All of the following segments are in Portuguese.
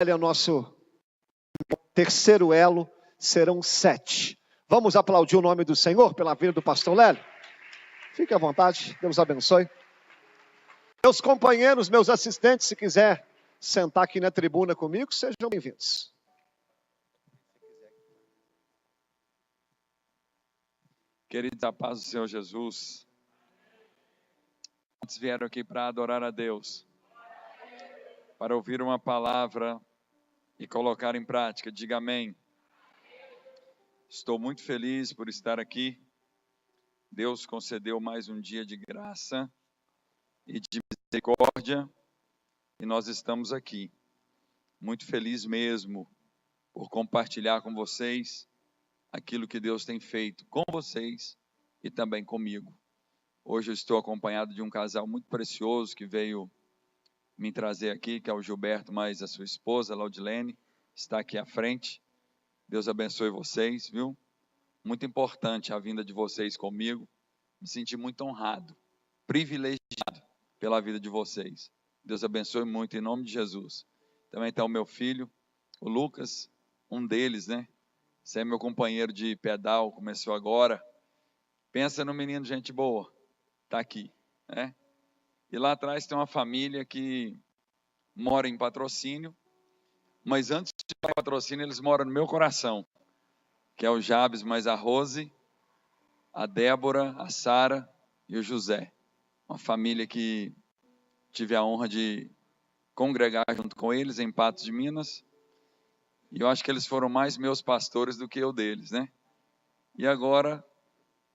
Ele é o nosso terceiro elo, serão 7. Vamos aplaudir o nome do Senhor pela vida do pastor Lélio? Fique à vontade, Deus abençoe. Meus companheiros, meus assistentes, se quiser sentar aqui na tribuna comigo, sejam bem-vindos. Queridos, a paz do Senhor Jesus. Muitos vieram aqui para adorar a Deus, para ouvir uma palavra e colocar em prática. Diga amém. Estou muito feliz por estar aqui. Deus concedeu mais um dia de graça e de misericórdia e nós estamos aqui. Muito feliz mesmo por compartilhar com vocês aquilo que Deus tem feito com vocês e também comigo. Hoje eu estou acompanhado de um casal muito precioso que veio me trazer aqui, que é o Gilberto, mais a sua esposa, Laudilene, está aqui à frente. Deus abençoe vocês, viu? Muito importante a vinda de vocês comigo. Me senti muito honrado, privilegiado pela vida de vocês. Deus abençoe muito em nome de Jesus. Também está o meu filho, o Lucas, um deles, né? Você é meu companheiro de pedal, começou agora. Pensa no menino gente boa, está aqui, né? E lá atrás tem uma família que mora em Patrocínio, mas antes de ir para Patrocínio, eles moram no meu coração, que é o Jabes, mais a Rose, a Débora, a Sara e o José. Uma família que tive a honra de congregar junto com eles em Patos de Minas. E eu acho que eles foram mais meus pastores do que eu deles, né? E agora,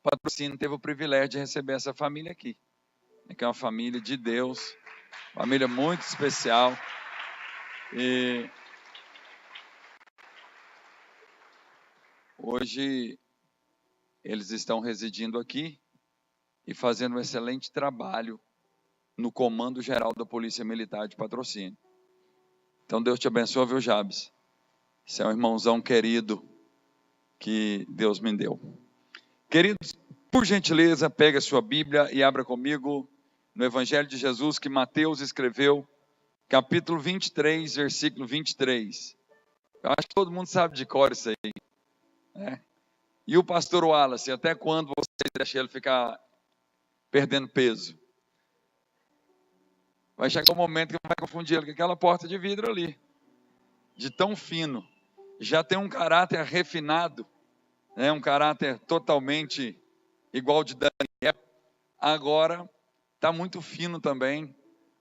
Patrocínio teve o privilégio de receber essa família aqui, que é uma família de Deus, família muito especial. E hoje eles estão residindo aqui e fazendo um excelente trabalho no Comando Geral da Polícia Militar de Patrocínio. Então Deus te abençoe, viu, Jabes? Você é um irmãozão querido que Deus me deu. Queridos, por gentileza, pega a sua Bíblia e abra comigo no Evangelho de Jesus que Mateus escreveu, capítulo 23, versículo 23. Eu acho que todo mundo sabe de cor isso aí, né? E o pastor Wallace, até quando vocês deixam ele ficar perdendo peso? Vai chegar um momento que vai confundir ele com aquela porta de vidro ali, de tão fino. Já tem um caráter refinado, né? Um caráter totalmente igual de Daniel. Agora está muito fino também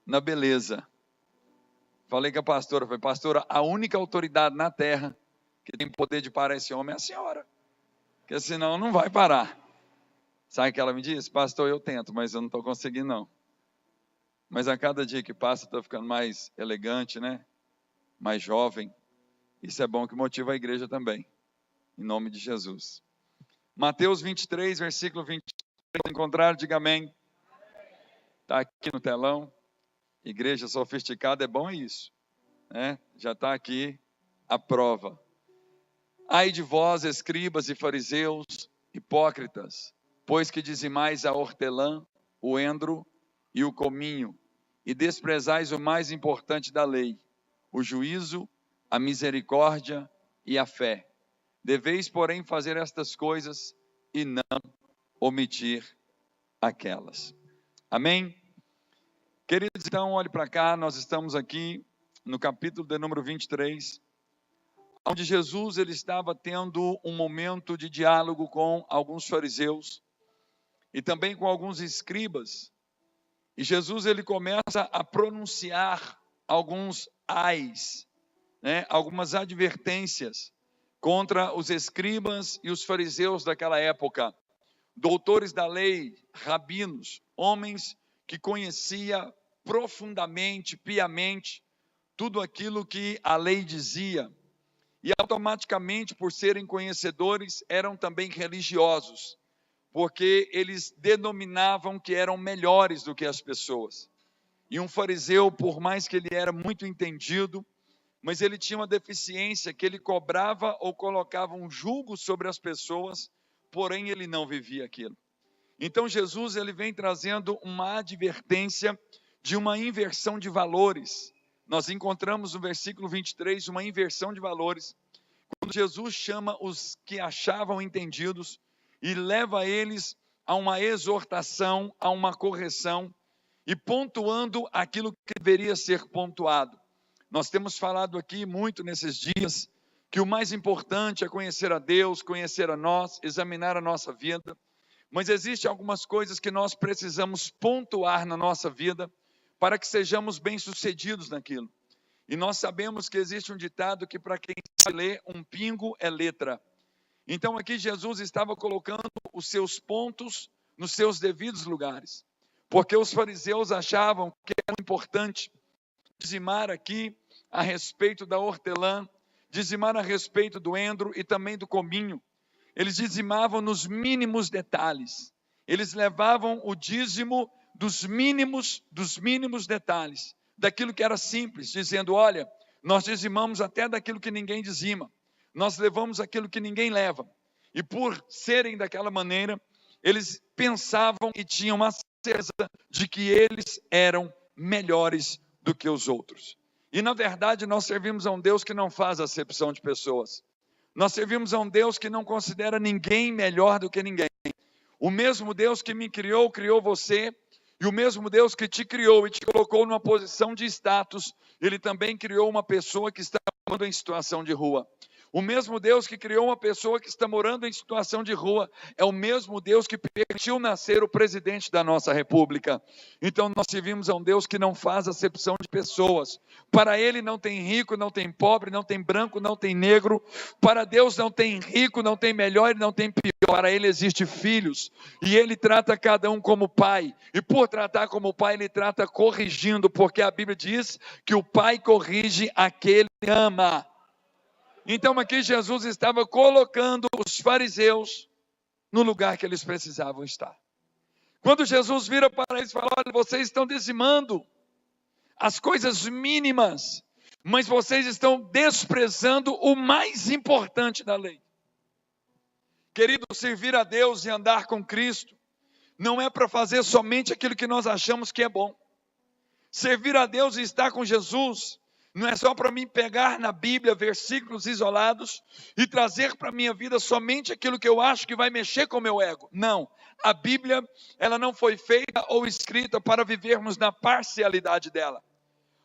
na beleza. Falei com a pastora, falei, pastora, a única autoridade na terra que tem poder de parar esse homem é a senhora, porque senão não vai parar. Sabe o que ela me disse? Pastor, eu tento, mas eu não estou conseguindo não. Mas a cada dia que passa, estou ficando mais elegante, né? Mais jovem. Isso é bom, que motiva a igreja também. Em nome de Jesus. Mateus 23, versículo 23. Encontrar, diga amém. Está aqui no telão. Igreja sofisticada é bom isso, né? Já está aqui a prova. Ai de vós, escribas e fariseus, hipócritas, pois que dizimais a hortelã, o endro e o cominho, e desprezais o mais importante da lei, o juízo, a misericórdia e a fé. Deveis, porém, fazer estas coisas e não omitir aquelas. Amém? Queridos, então, olhe para cá, nós estamos aqui no capítulo de número 23, onde Jesus ele estava tendo um momento de diálogo com alguns fariseus e também com alguns escribas. E Jesus ele começa a pronunciar alguns ais, né, algumas advertências contra os escribas e os fariseus daquela época, doutores da lei, rabinos, homens que conhecia profundamente, piamente, tudo aquilo que a lei dizia, e automaticamente, por serem conhecedores, eram também religiosos, porque eles denominavam que eram melhores do que as pessoas. E um fariseu, por mais que ele era muito entendido, mas ele tinha uma deficiência, que ele cobrava ou colocava um julgo sobre as pessoas, porém ele não vivia aquilo. Então Jesus ele vem trazendo uma advertência de uma inversão de valores nós encontramos no versículo 23 uma inversão de valores, quando Jesus chama os que achavam entendidos e leva eles a uma exortação, a uma correção, e pontuando aquilo que deveria ser pontuado. Nós temos falado aqui muito nesses dias que o mais importante é conhecer a Deus, conhecer a nós, examinar a nossa vida, mas existem algumas coisas que nós precisamos pontuar na nossa vida para que sejamos bem-sucedidos naquilo. E nós sabemos que existe um ditado que para quem sabe ler, um pingo é letra. Então aqui Jesus estava colocando os seus pontos nos seus devidos lugares, porque os fariseus achavam que era importante dizimar aqui a respeito da hortelã, dizimar a respeito do endro e também do cominho. Eles dizimavam nos mínimos detalhes, eles levavam o dízimo dos mínimos detalhes, daquilo que era simples, dizendo, olha, nós dizimamos até daquilo que ninguém dizima, nós levamos aquilo que ninguém leva, e por serem daquela maneira, eles pensavam e tinham uma certeza de que eles eram melhores do que os outros. E na verdade nós servimos a um Deus que não faz acepção de pessoas, nós servimos a um Deus que não considera ninguém melhor do que ninguém. O mesmo Deus que me criou, criou você, e o mesmo Deus que te criou e te colocou numa posição de status, Ele também criou uma pessoa que está morando em situação de rua. O mesmo Deus que criou uma pessoa que está morando em situação de rua, é o mesmo Deus que permitiu nascer o presidente da nossa república. Então nós servimos a um Deus que não faz acepção de pessoas. Para Ele não tem rico, não tem pobre, não tem branco, não tem negro. Para Deus não tem rico, não tem melhor e não tem pior. Para Ele existe filhos, e Ele trata cada um como pai, e por tratar como pai, Ele trata corrigindo, porque a Bíblia diz que o pai corrige aquele que ama. Então aqui Jesus estava colocando os fariseus no lugar que eles precisavam estar. Quando Jesus vira para eles e fala, olha, vocês estão dizimando as coisas mínimas, mas vocês estão desprezando o mais importante da lei. Querido, servir a Deus e andar com Cristo não é para fazer somente aquilo que nós achamos que é bom. Servir a Deus e estar com Jesus não é só para mim pegar na Bíblia versículos isolados e trazer para a minha vida somente aquilo que eu acho que vai mexer com o meu ego. Não, a Bíblia ela não foi feita ou escrita para vivermos na parcialidade dela.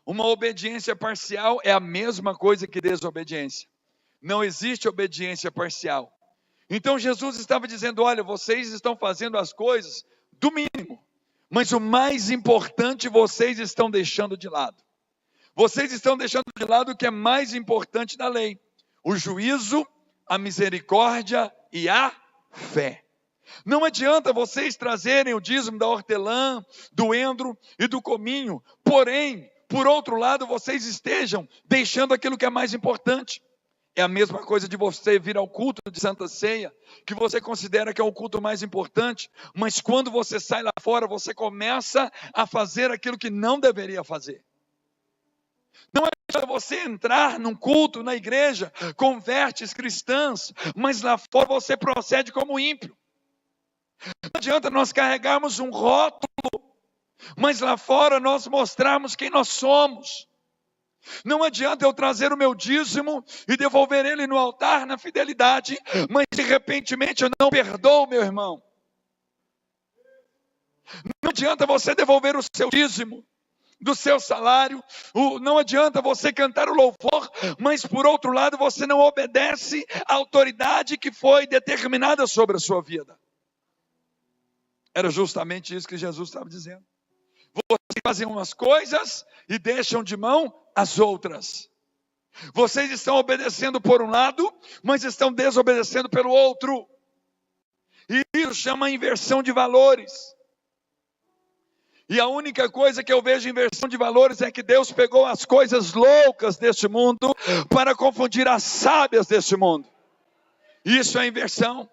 Uma obediência parcial é a mesma coisa que desobediência. Não existe obediência parcial. Então Jesus estava dizendo, olha, vocês estão fazendo as coisas do mínimo, mas o mais importante vocês estão deixando de lado. Vocês estão deixando de lado o que é mais importante da lei: o juízo, a misericórdia e a fé. Não adianta vocês trazerem o dízimo da hortelã, do endro e do cominho, porém, por outro lado, vocês estejam deixando aquilo que é mais importante. É a mesma coisa de você vir ao culto de Santa Ceia, que você considera que é o culto mais importante, mas quando você sai lá fora, você começa a fazer aquilo que não deveria fazer. Não adianta você entrar num culto, na igreja, com vestes cristãs, mas lá fora você procede como ímpio. Não adianta nós carregarmos um rótulo, mas lá fora nós mostrarmos quem nós somos. Não adianta eu trazer o meu dízimo e devolver ele no altar na fidelidade, mas de repentemente eu não perdoo meu irmão. Não adianta você devolver o seu dízimo do seu salário, não adianta você cantar o louvor, mas por outro lado você não obedece à autoridade que foi determinada sobre a sua vida. Era justamente isso que Jesus estava dizendo. Vocês fazem umas coisas e deixam de mão as outras. Vocês estão obedecendo por um lado, mas estão desobedecendo pelo outro. E isso chama inversão de valores. E a única coisa que eu vejo inversão de valores é que Deus pegou as coisas loucas deste mundo para confundir as sábias deste mundo. Isso é inversão.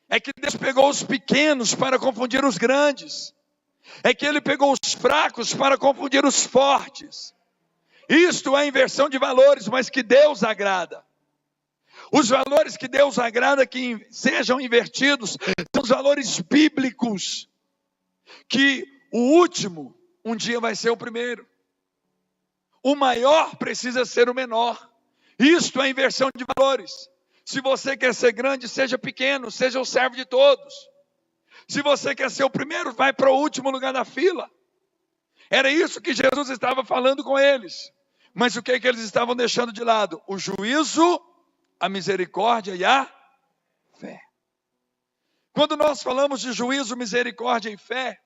É que Deus pegou os pequenos para confundir os grandes. É que Ele pegou os fracos para confundir os fortes. Isto é inversão de valores, mas que Deus agrada. Os valores que Deus agrada que sejam invertidos são os valores bíblicos. Que o último um dia vai ser o primeiro. O maior precisa ser o menor. Isto é inversão de valores. Se você quer ser grande, seja pequeno, seja o servo de todos. Se você quer ser o primeiro, vai para o último lugar da fila. Era isso que Jesus estava falando com eles. Mas o que é que eles estavam deixando de lado? O juízo, a misericórdia e a fé. Quando nós falamos de juízo, misericórdia e fé,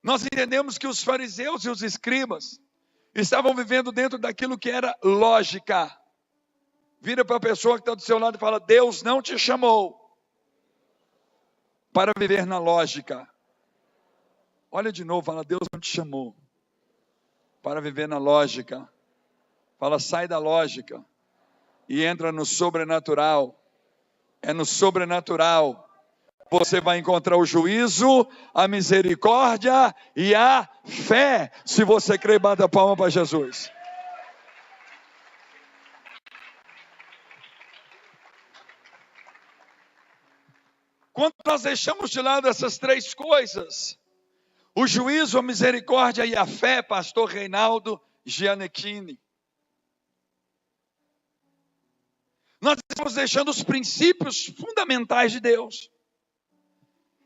nós entendemos que os fariseus e os escribas estavam vivendo dentro daquilo que era lógica. Vira para a pessoa que está do seu lado e fala: Deus não te chamou para viver na lógica. Olha de novo, fala: Deus não te chamou para viver na lógica. Fala: sai da lógica e entra no sobrenatural. É no sobrenatural você vai encontrar o juízo, a misericórdia e a fé. Se você crê, bata a palma para Jesus. Quando nós deixamos de lado essas três coisas, o juízo, a misericórdia e a fé, pastor Reinaldo Gianecchini, nós estamos deixando os princípios fundamentais de Deus.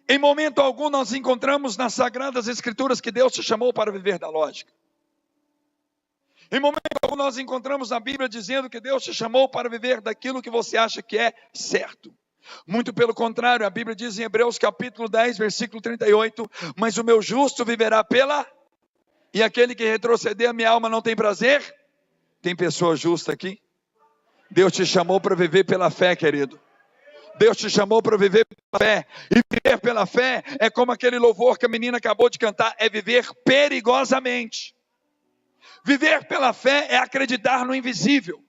Em momento algum nós encontramos nas Sagradas Escrituras que Deus te chamou para viver da lógica. Em momento algum nós encontramos na Bíblia dizendo que Deus te chamou para viver daquilo que você acha que é certo. Muito pelo contrário, a Bíblia diz em Hebreus capítulo 10, versículo 38, mas o meu justo viverá pela... E aquele que retroceder a minha alma não tem prazer? Tem pessoa justa aqui? Deus te chamou para viver pela fé, querido. Deus te chamou para viver pela fé. E viver pela fé é como aquele louvor que a menina acabou de cantar, é viver perigosamente. Viver pela fé é acreditar no invisível.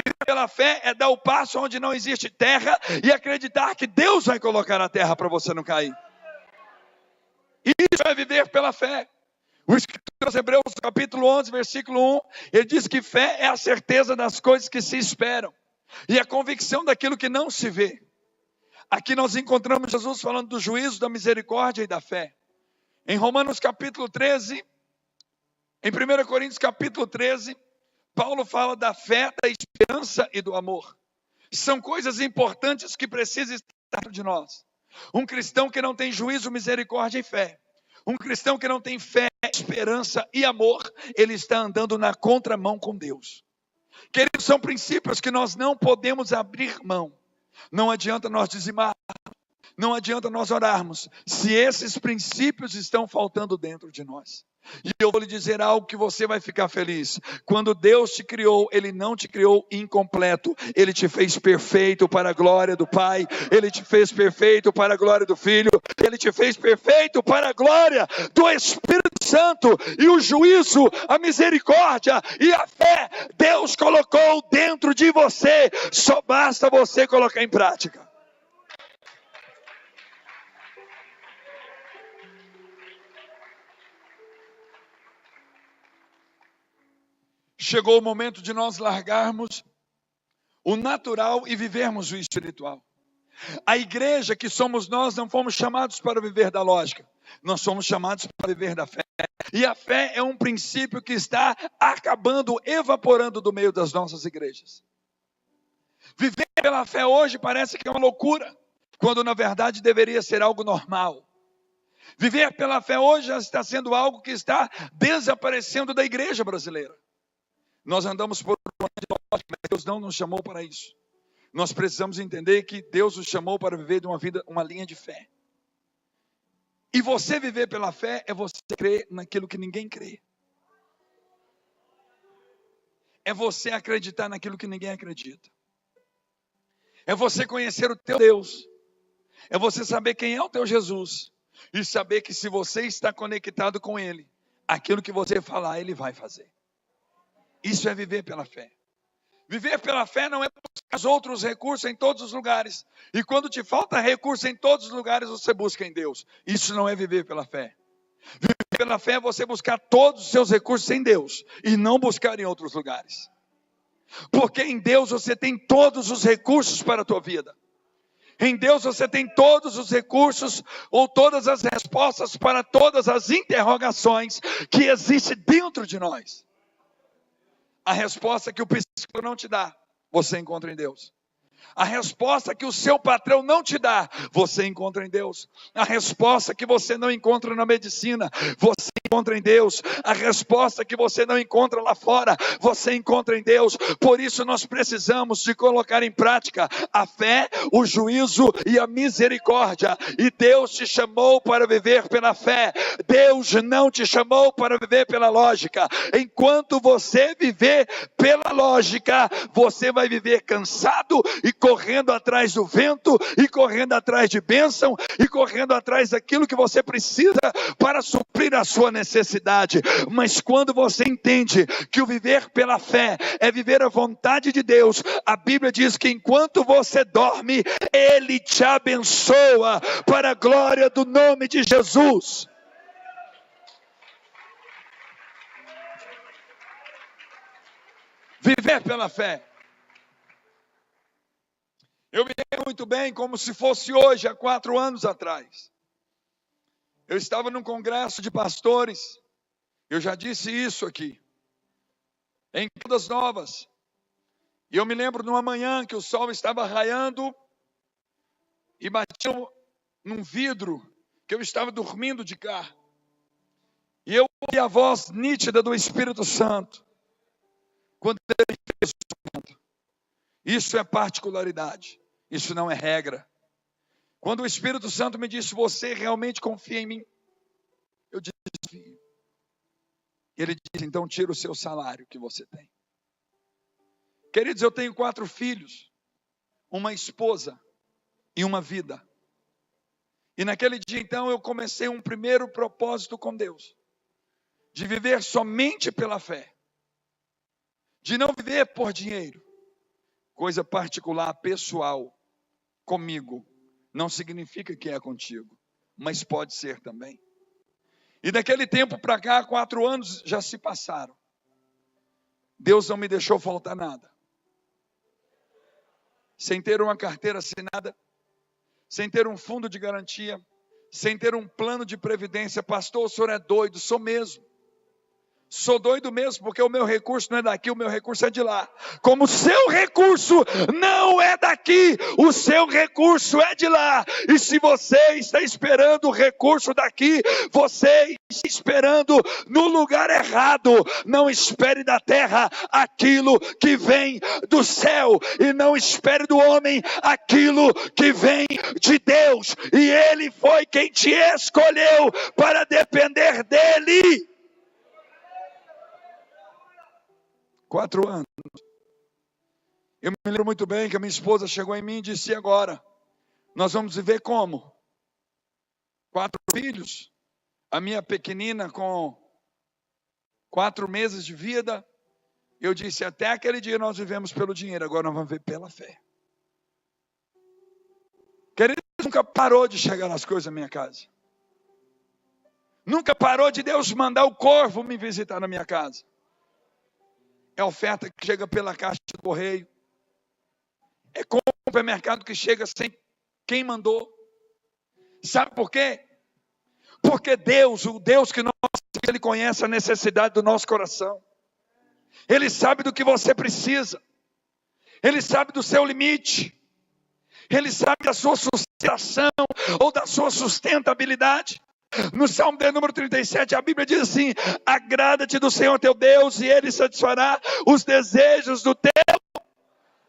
Viver pela fé é dar o passo onde não existe terra e acreditar que Deus vai colocar a terra para você não cair. Isso é viver pela fé. O escritor aos Hebreus, capítulo 11, versículo 1, ele diz que fé é a certeza das coisas que se esperam e a convicção daquilo que não se vê. Aqui nós encontramos Jesus falando do juízo, da misericórdia e da fé. Em Romanos capítulo 13, em 1 Coríntios capítulo 13, Paulo fala da fé, da esperança e do amor. São coisas importantes que precisam estar dentro de nós. Um cristão que não tem juízo, misericórdia e fé. Um cristão que não tem fé, esperança e amor, ele está andando na contramão com Deus. Queridos, são princípios que nós não podemos abrir mão. Não adianta nós dizimarmos, não adianta nós orarmos, se esses princípios estão faltando dentro de nós. E eu vou lhe dizer algo que você vai ficar feliz. Quando Deus te criou, Ele não te criou incompleto. Ele te fez perfeito para a glória do Pai. Ele te fez perfeito para a glória do Filho. Ele te fez perfeito para a glória do Espírito Santo. E o juízo, a misericórdia e a fé, Deus colocou dentro de você. Só basta você colocar em prática. Chegou o momento de nós largarmos o natural e vivermos o espiritual. A igreja que somos nós não fomos chamados para viver da lógica. Nós somos chamados para viver da fé. E a fé é um princípio que está acabando, evaporando do meio das nossas igrejas. Viver pela fé hoje parece que é uma loucura, quando na verdade deveria ser algo normal. Viver pela fé hoje já está sendo algo que está desaparecendo da igreja brasileira. Nós andamos por uma de lógica, mas Deus não nos chamou para isso. Nós precisamos entender que Deus nos chamou para viver de uma vida, uma linha de fé. E você viver pela fé é você crer naquilo que ninguém crê. É você acreditar naquilo que ninguém acredita. É você conhecer o teu Deus. É você saber quem é o teu Jesus. E saber que se você está conectado com Ele, aquilo que você falar, Ele vai fazer. Isso é viver pela fé. Viver pela fé não é buscar os outros recursos em todos os lugares. E quando te falta recurso em todos os lugares, você busca em Deus. Isso não é viver pela fé. Viver pela fé é você buscar todos os seus recursos em Deus e não buscar em outros lugares. Porque em Deus você tem todos os recursos para a tua vida. Em Deus você tem todos os recursos ou todas as respostas para todas as interrogações que existem dentro de nós. A resposta que o psicólogo não te dá, você encontra em Deus. A resposta que o seu patrão não te dá, você encontra em Deus. A resposta que você não encontra na medicina, você encontra em Deus. A resposta que você não encontra lá fora, você encontra em Deus. Por isso nós precisamos de colocar em prática a fé, o juízo e a misericórdia. E Deus te chamou para viver pela fé. Deus não te chamou para viver pela lógica. Enquanto você viver pela lógica, você vai viver cansado e correndo atrás do vento, e correndo atrás de bênção, e correndo atrás daquilo que você precisa para suprir a sua necessidade. Mas quando você entende que o viver pela fé é viver a vontade de Deus, a Bíblia diz que enquanto você dorme, Ele te abençoa para a glória do nome de Jesus. Viver pela fé. Eu me lembro muito bem, como se fosse hoje, há 4 anos atrás. Eu estava num congresso de pastores, eu já disse isso aqui, em Caldas Novas. E eu me lembro numa manhã que o sol estava raiando e batia num vidro, que eu estava dormindo de cá. E eu ouvi a voz nítida do Espírito Santo, quando ele fez o santo. Isso é particularidade. Isso não é regra. Quando o Espírito Santo me disse, você realmente confia em mim? Eu disse, confio. Ele disse, então tira o seu salário que você tem. Queridos, eu tenho 4 filhos, uma esposa e uma vida. E naquele dia então eu comecei um primeiro propósito com Deus. De viver somente pela fé. De não viver por dinheiro. Coisa particular, pessoal. Comigo, não significa que é contigo, mas pode ser também. E daquele tempo para cá, 4 anos já se passaram. Deus não me deixou faltar nada. Sem ter uma carteira assinada, sem ter um fundo de garantia, sem ter um plano de previdência. Pastor, o senhor é doido? Sou mesmo. Sou doido mesmo, porque o meu recurso não é daqui, o meu recurso é de lá. Como o seu recurso não é daqui, o seu recurso é de lá. E se você está esperando o recurso daqui, você está esperando no lugar errado. Não espere da terra aquilo que vem do céu, e não espere do homem aquilo que vem de Deus. E Ele foi quem te escolheu para depender dEle. 4 anos. Eu me lembro muito bem que a minha esposa chegou em mim e disse, e agora? Nós vamos viver como? 4 filhos. A minha pequenina com 4 meses de vida. Eu disse, até aquele dia nós vivemos pelo dinheiro, agora nós vamos viver pela fé. Querido, nunca parou de chegar as coisas na minha casa. Nunca parou de Deus mandar o corvo me visitar na minha casa. É oferta que chega pela caixa do correio. É compra no supermercado que chega sem quem mandou. Sabe por quê? Porque Deus, o Deus que nós, Ele conhece a necessidade do nosso coração. Ele sabe do que você precisa. Ele sabe do seu limite. Ele sabe da sua sustentação ou da sua sustentabilidade. No Salmo de número 37, a Bíblia diz assim, agrada-te do Senhor teu Deus e Ele satisfará os desejos do teu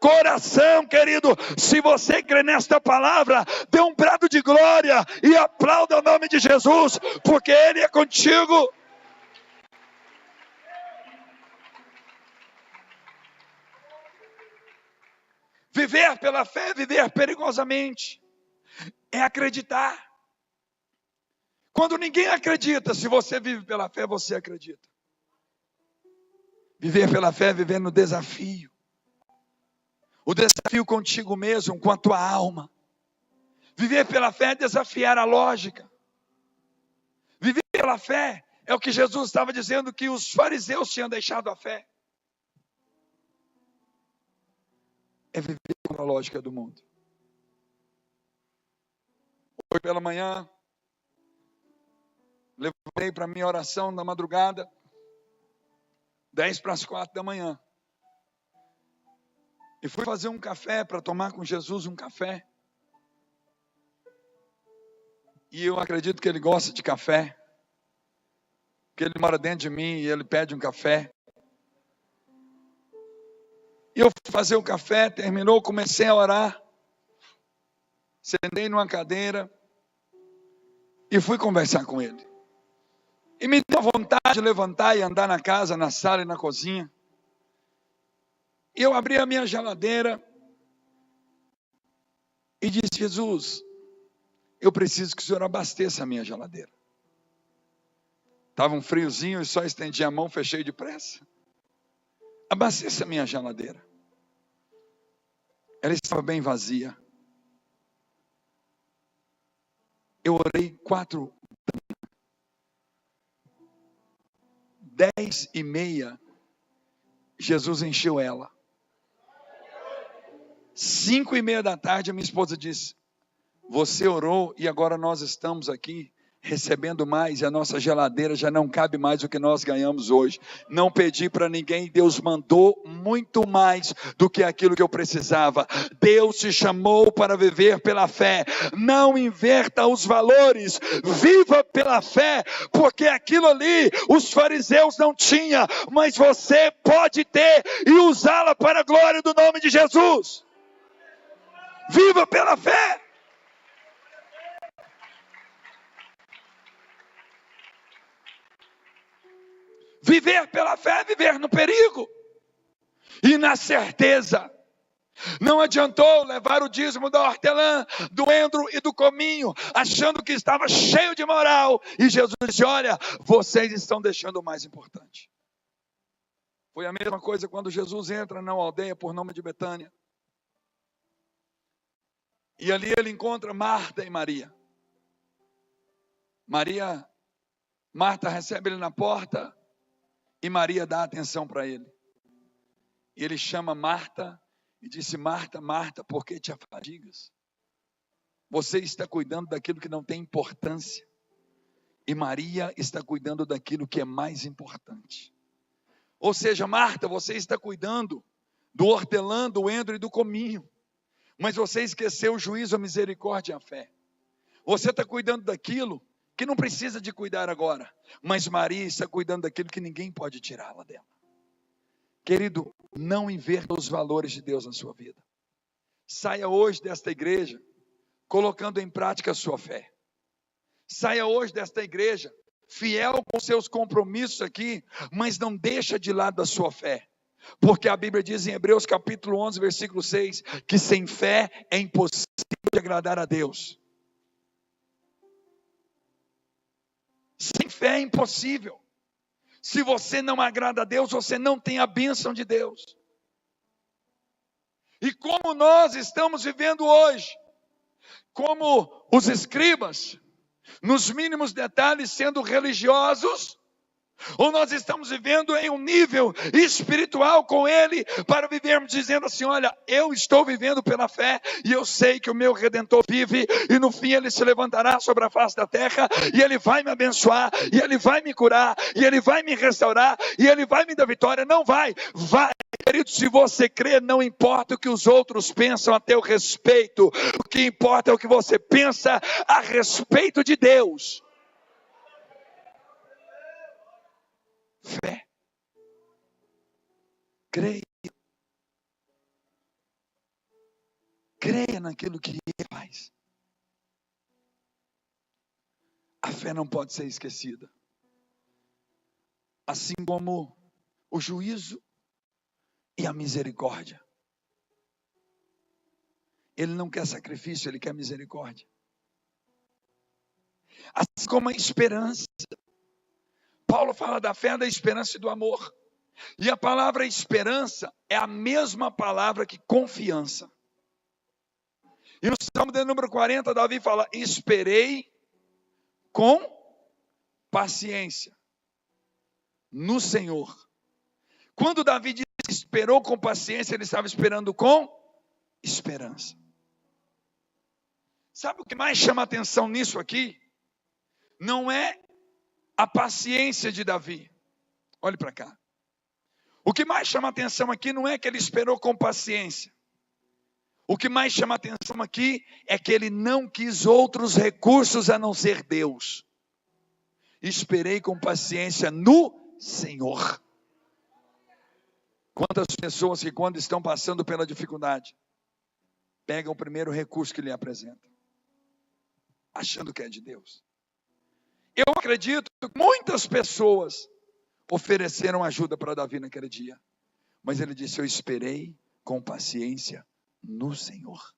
coração, querido. Se você crê nesta palavra, dê um brado de glória e aplauda o nome de Jesus, porque Ele é contigo. Viver pela fé é viver perigosamente, é acreditar. Quando ninguém acredita, se você vive pela fé, você acredita. Viver pela fé é viver no desafio. O desafio contigo mesmo, com a tua alma. Viver pela fé é desafiar a lógica. Viver pela fé é o que Jesus estava dizendo, que os fariseus tinham deixado a fé. É viver com a lógica do mundo. Hoje pela manhã, levantei para a minha oração na madrugada, 4:10 da manhã. E fui fazer um café para tomar com Jesus um café. E eu acredito que ele gosta de café. Que ele mora dentro de mim e ele pede um café. E eu fui fazer o café, terminou, comecei a orar. Sentei numa cadeira e fui conversar com ele. E me deu vontade de levantar e andar na casa, na sala e na cozinha. E eu abri a minha geladeira e disse: Jesus, eu preciso que o Senhor abasteça a minha geladeira. Estava um friozinho e só estendi a mão, fechei depressa. Abasteça a minha geladeira. Ela estava bem vazia. Eu orei 4 da manhã. 10:30, Jesus encheu ela. 5:30 da tarde, a minha esposa disse: você orou e agora nós estamos aqui recebendo mais, e a nossa geladeira já não cabe mais o que nós ganhamos hoje. Não pedi para ninguém, Deus mandou muito mais do que aquilo que eu precisava. Deus te chamou para viver pela fé. Não inverta os valores, viva pela fé, porque aquilo ali os fariseus não tinham, mas você pode ter e usá-la para a glória do nome de Jesus. Viva pela fé. Viver pela fé é viver no perigo e na certeza. Não adiantou levar o dízimo da hortelã, do endro e do cominho, achando que estava cheio de moral. E Jesus disse: olha, vocês estão deixando o mais importante. Foi a mesma coisa quando Jesus entra na aldeia por nome de Betânia. E ali ele encontra Marta e Maria. Marta recebe ele na porta. E Maria dá atenção para ele. E ele chama Marta e disse: Marta, Marta, por que te afadigas? Você está cuidando daquilo que não tem importância. E Maria está cuidando daquilo que é mais importante. Ou seja, Marta, você está cuidando do hortelã, do endro e do cominho. Mas você esqueceu o juízo, a misericórdia e a fé. Você está cuidando daquilo que não precisa de cuidar agora, mas Maria está cuidando daquilo que ninguém pode tirá-la dela. Querido, não inverta os valores de Deus na sua vida. Saia hoje desta igreja colocando em prática a sua fé. Saia hoje desta igreja fiel com seus compromissos aqui, mas não deixa de lado a sua fé. Porque a Bíblia diz em Hebreus capítulo 11, versículo 6, que sem fé é impossível de agradar a Deus. Sem fé é impossível. Se você não agrada a Deus, você não tem a bênção de Deus. E como nós estamos vivendo hoje, como os escribas, nos mínimos detalhes sendo religiosos, ou nós estamos vivendo em um nível espiritual com Ele, para vivermos dizendo assim: olha, eu estou vivendo pela fé, e eu sei que o meu Redentor vive, e no fim Ele se levantará sobre a face da terra, e Ele vai me abençoar, e Ele vai me curar, e Ele vai me restaurar, e Ele vai me dar vitória. Não vai, querido, se você crê, não importa o que os outros pensam a teu respeito, o que importa é o que você pensa a respeito de Deus. Fé. Creia naquilo que Ele faz. A fé não pode ser esquecida. Assim como o juízo e a misericórdia. Ele não quer sacrifício, Ele quer misericórdia. Assim como a esperança. Paulo fala da fé, da esperança e do amor. E a palavra esperança é a mesma palavra que confiança. E no Salmo de número 40, Davi fala: esperei com paciência no Senhor. Quando Davi diz que esperou com paciência, ele estava esperando com esperança. Sabe o que mais chama atenção nisso aqui? Não é a paciência de Davi. Olhe para cá. O que mais chama atenção aqui não é que ele esperou com paciência. O que mais chama atenção aqui é que ele não quis outros recursos a não ser Deus. Esperei com paciência no Senhor. Quantas pessoas que quando estão passando pela dificuldade, pegam o primeiro recurso que lhe apresenta, achando que é de Deus. Eu acredito que muitas pessoas ofereceram ajuda para Davi naquele dia, mas ele disse: eu esperei com paciência no Senhor.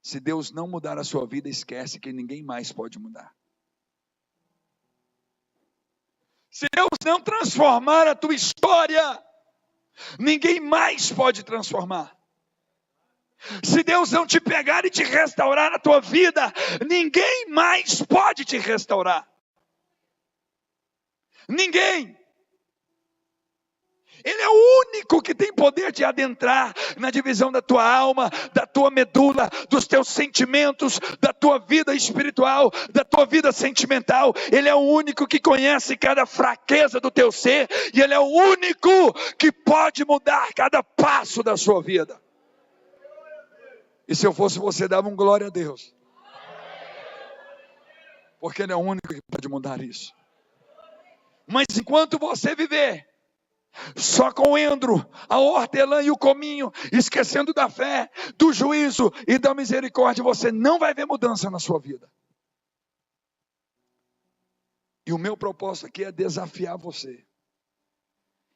Se Deus não mudar a sua vida, esquece que ninguém mais pode mudar. Se Deus não transformar a tua história, ninguém mais pode transformar. Se Deus não te pegar e te restaurar a tua vida, ninguém mais pode te restaurar. Ninguém. Ele é o único que tem poder de adentrar na divisão da tua alma, da tua medula, dos teus sentimentos, da tua vida espiritual, da tua vida sentimental. Ele é o único que conhece cada fraqueza do teu ser, e Ele é o único que pode mudar cada passo da sua vida. E se eu fosse você, dava um glória a Deus, porque Ele é o único que pode mudar isso. Mas enquanto você viver só com o endro, a hortelã e o cominho, esquecendo da fé, do juízo e da misericórdia, você não vai ver mudança na sua vida. E o meu propósito aqui é desafiar você.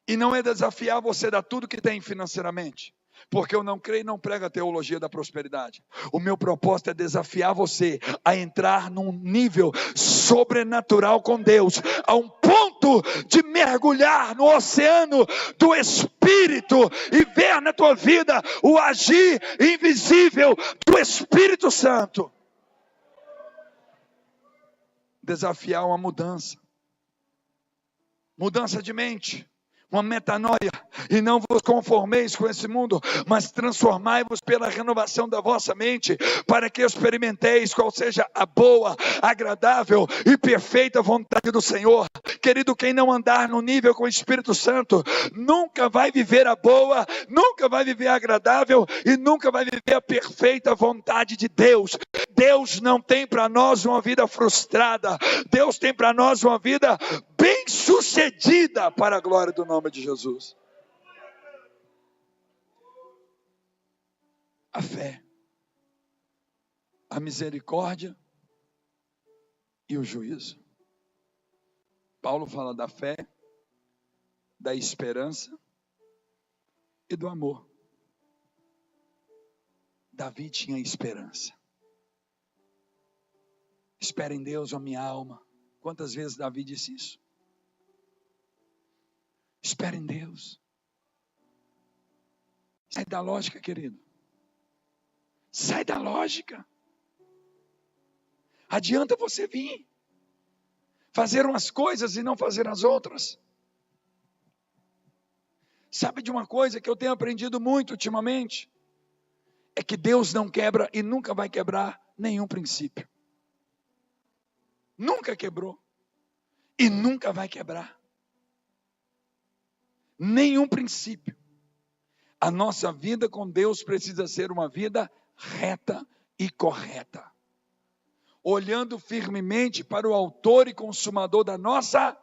E não é desafiar você a dar tudo que tem financeiramente, porque eu não creio e não prego a teologia da prosperidade. O meu propósito é desafiar você a entrar num nível sobrenatural com Deus, a um ponto de mergulhar no oceano do Espírito e ver na tua vida o agir invisível do Espírito Santo. Desafiar uma mudança de mente, uma metanoia, e não vos conformeis com esse mundo, mas transformai-vos pela renovação da vossa mente, para que experimenteis qual seja a boa, agradável e perfeita vontade do Senhor. Querido, quem não andar no nível com o Espírito Santo, nunca vai viver a boa, nunca vai viver a agradável e nunca vai viver a perfeita vontade de Deus. Deus não tem para nós uma vida frustrada, Deus tem para nós uma vida bem-sucedida para a glória do nome de Jesus. A fé, a misericórdia e o juízo. Paulo fala da fé, da esperança e do amor. Davi tinha esperança. Espera em Deus, ó minha alma. Quantas vezes Davi disse isso? Espera em Deus. Sai da lógica, querido. Sai da lógica. Adianta você vir fazer umas coisas e não fazer as outras. Sabe de uma coisa que eu tenho aprendido muito ultimamente? É que Deus não quebra e nunca vai quebrar nenhum princípio. Nunca quebrou e nunca vai quebrar nenhum princípio. A nossa vida com Deus precisa ser uma vida reta e correta, olhando firmemente para o autor e consumador da nossa,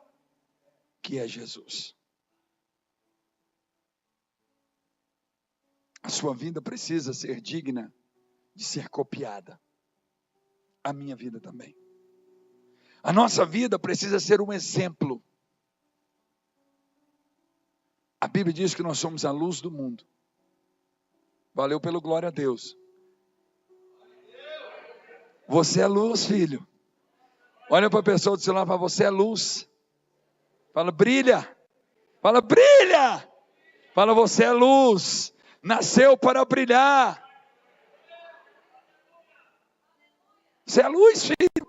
que é Jesus. A sua vida precisa ser digna de ser copiada. A minha vida também. A nossa vida precisa ser um exemplo. A Bíblia diz que nós somos a luz do mundo. Valeu pelo glória a Deus. Você é luz, filho. Olha para a pessoa do seu lado e fala: você é luz. Fala: brilha. Fala: brilha. Fala: você é luz. Nasceu para brilhar. Você é luz, filho.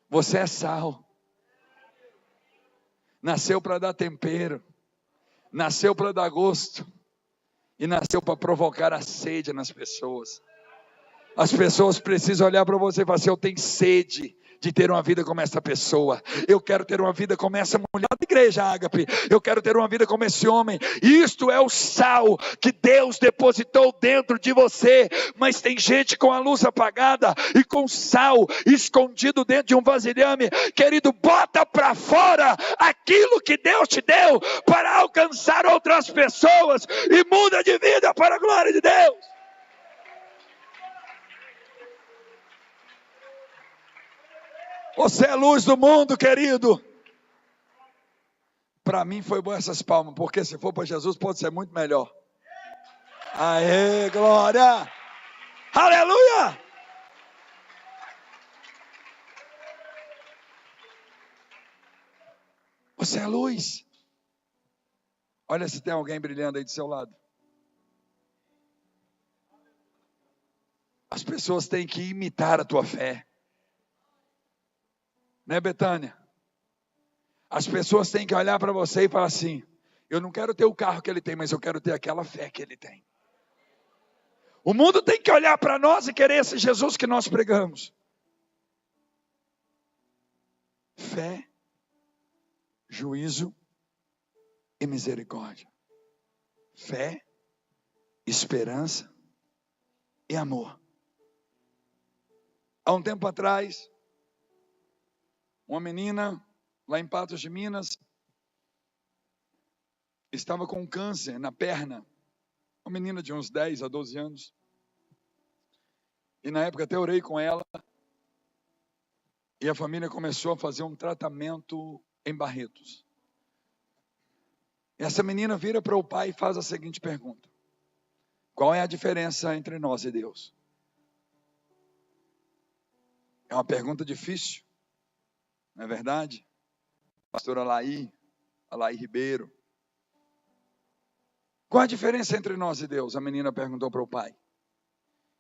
Você é sal. Nasceu para dar tempero. Nasceu para dar gosto. E nasceu para provocar a sede nas pessoas. As pessoas precisam olhar para você e falar assim: eu tenho sede de ter uma vida como essa pessoa. Eu quero ter uma vida como essa mulher da igreja, Ágape. Eu quero ter uma vida como esse homem. Isto é o sal que Deus depositou dentro de você. Mas tem gente com a luz apagada e com sal escondido dentro de um vasilhame. Querido, bota para fora aquilo que Deus te deu para alcançar outras pessoas e muda de vida para a glória de Deus. Você é a luz do mundo, querido. Para mim foi bom essas palmas, porque se for para Jesus pode ser muito melhor. Aê, glória! Aleluia! Você é luz. Olha se tem alguém brilhando aí do seu lado. As pessoas têm que imitar a tua fé. Né, Betânia? As pessoas têm que olhar para você e falar assim: eu não quero ter o carro que ele tem, mas eu quero ter aquela fé que ele tem. O mundo tem que olhar para nós e querer esse Jesus que nós pregamos. Fé, juízo e misericórdia. Fé, esperança e amor. Há um tempo atrás, uma menina lá em Patos de Minas estava com câncer na perna. Uma menina de uns 10 a 12 anos. E na época até orei com ela. E a família começou a fazer um tratamento em Barretos. Essa menina vira para o pai e faz a seguinte pergunta: qual é a diferença entre nós e Deus? É uma pergunta difícil, não é verdade? Pastora Alaí Ribeiro. Qual a diferença entre nós e Deus? A menina perguntou para o pai.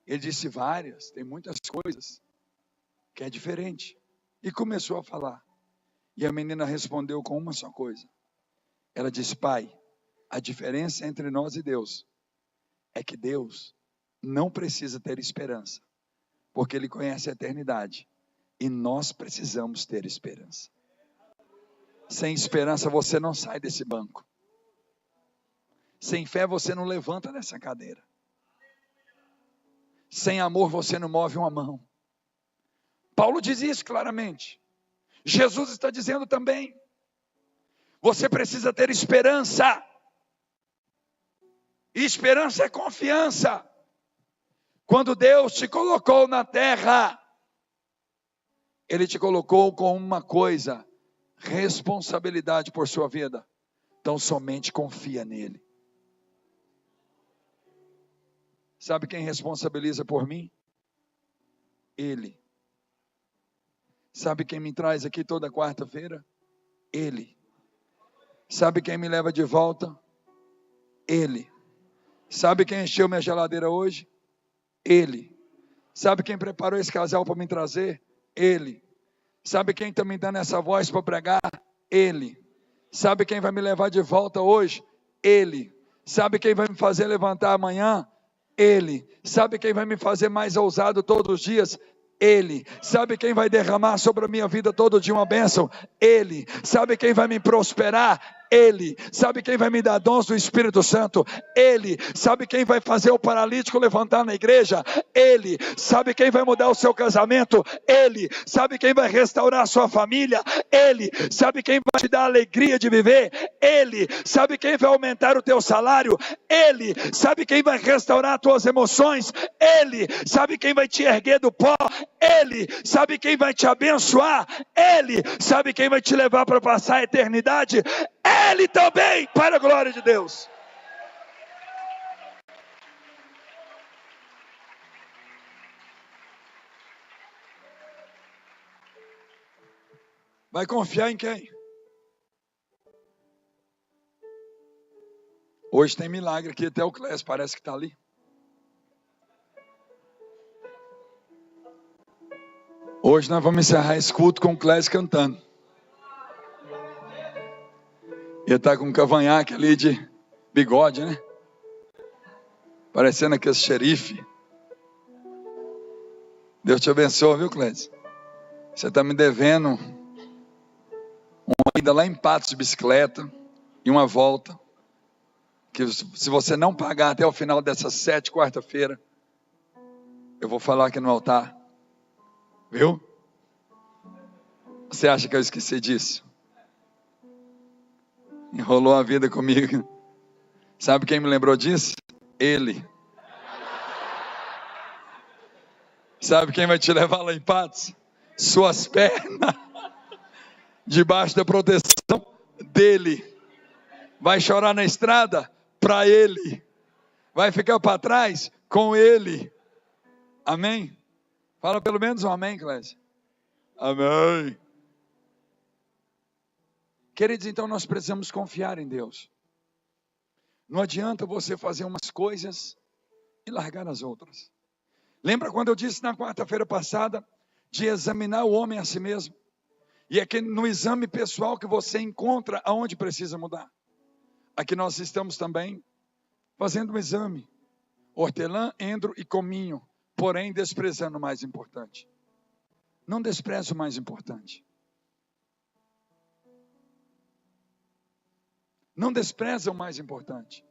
Ele disse várias, tem muitas coisas que é diferente. E começou a falar. E a menina respondeu com uma só coisa. Ela disse: pai, a diferença entre nós e Deus é que Deus não precisa ter esperança, porque Ele conhece a eternidade. E nós precisamos ter esperança. Sem esperança você não sai desse banco. Sem fé você não levanta dessa cadeira. Sem amor você não move uma mão. Paulo diz isso claramente. Jesus está dizendo também. Você precisa ter esperança. E esperança é confiança. Quando Deus te colocou na terra, Ele te colocou com uma coisa: responsabilidade por sua vida. Então somente confia nele. Sabe quem responsabiliza por mim? Ele. Sabe quem me traz aqui toda quarta-feira? Ele. Sabe quem me leva de volta? Ele. Sabe quem encheu minha geladeira hoje? Ele. Sabe quem preparou esse casal para me trazer? Ele. Sabe quem está me dando essa voz para pregar? Ele. Sabe quem vai me levar de volta hoje? Ele. Sabe quem vai me fazer levantar amanhã? Ele. Sabe quem vai me fazer mais ousado todos os dias? Ele. Sabe quem vai derramar sobre a minha vida todo dia uma bênção? Ele. Sabe quem vai me prosperar? Ele. Sabe quem vai me dar dons do Espírito Santo? Ele. Sabe quem vai fazer o paralítico levantar na igreja? Ele. Sabe quem vai mudar o seu casamento? Ele. Sabe quem vai restaurar a sua família? Ele. Sabe quem vai te dar a alegria de viver? Ele. Sabe quem vai aumentar o teu salário? Ele. Sabe quem vai restaurar as tuas emoções? Ele. Sabe quem vai te erguer do pó? Ele. Sabe quem vai te abençoar? Ele. Sabe quem vai te levar para passar a eternidade? Ele também, para a glória de Deus. Vai confiar em quem? Hoje tem milagre aqui, até o Clésio parece que está ali. Hoje nós vamos encerrar esse culto com o Clésio cantando. Ele está com um cavanhaque ali de bigode, né? Parecendo aquele xerife. Deus te abençoe, viu, Clédio? Você está me devendo uma ida lá em Patos de bicicleta e uma volta. Que se você não pagar até o final dessa 7 quarta-feira, eu vou falar aqui no altar. Viu? Você acha que eu esqueci disso? Enrolou a vida comigo. Sabe quem me lembrou disso? Ele. Sabe quem vai te levar lá em Patos? Suas pernas. Debaixo da proteção dele. Vai chorar na estrada? Para ele. Vai ficar para trás? Com ele. Amém? Fala pelo menos um amém, Clécio. Amém. Queridos, então nós precisamos confiar em Deus. Não adianta você fazer umas coisas e largar as outras. Lembra quando eu disse na quarta-feira passada de examinar o homem a si mesmo? E é que no exame pessoal que você encontra aonde precisa mudar. Aqui nós estamos também fazendo um exame. Hortelã, endro e cominho, porém desprezando o mais importante. Não despreze o mais importante. Não despreza o mais importante.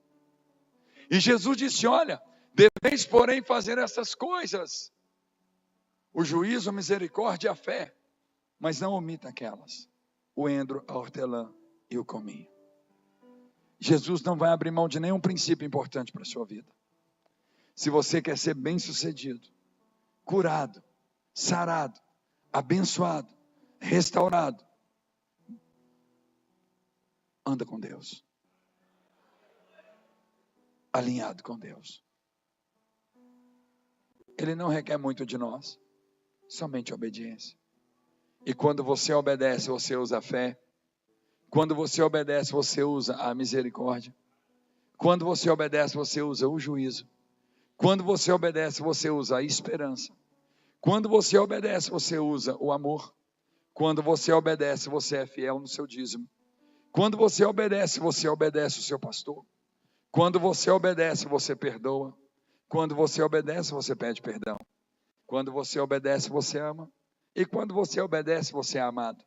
E Jesus disse, olha, deveis porém fazer essas coisas. O juízo, a misericórdia e a fé. Mas não omita aquelas. O endro, a hortelã e o cominho. Jesus não vai abrir mão de nenhum princípio importante para a sua vida. Se você quer ser bem-sucedido, curado, sarado, abençoado, restaurado, anda com Deus. Alinhado com Deus. Ele não requer muito de nós, somente obediência. E quando você obedece, você usa a fé. Quando você obedece, você usa a misericórdia. Quando você obedece, você usa o juízo. Quando você obedece, você usa a esperança. Quando você obedece, você usa o amor. Quando você obedece, você é fiel no seu dízimo. Quando você obedece o seu pastor. Quando você obedece, você perdoa. Quando você obedece, você pede perdão. Quando você obedece, você ama. E quando você obedece, você é amado.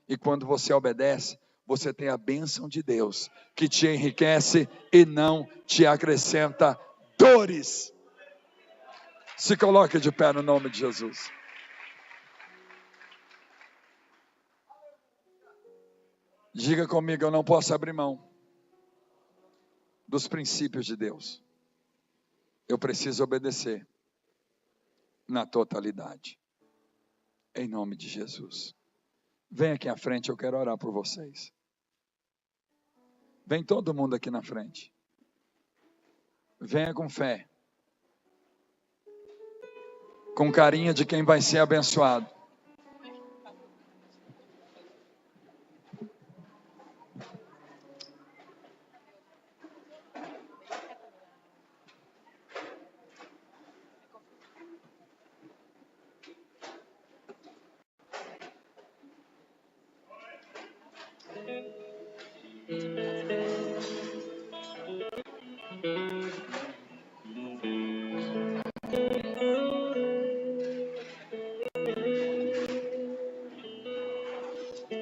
E quando você obedece, você tem a bênção de Deus, que te enriquece e não te acrescenta dores. Se coloque de pé no nome de Jesus. Diga comigo, eu não posso abrir mão dos princípios de Deus. Eu preciso obedecer na totalidade. Em nome de Jesus. Vem aqui à frente, eu quero orar por vocês. Vem todo mundo aqui na frente. Venha com fé. Com carinha de quem vai ser abençoado.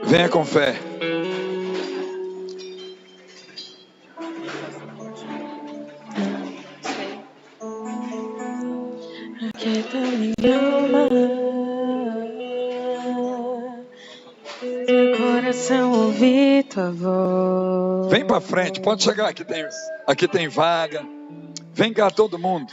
Venha com fé. Aquieta minha alma, meu coração ouvir tua voz. Vem para frente, pode chegar, aqui tem vaga. Vem cá todo mundo.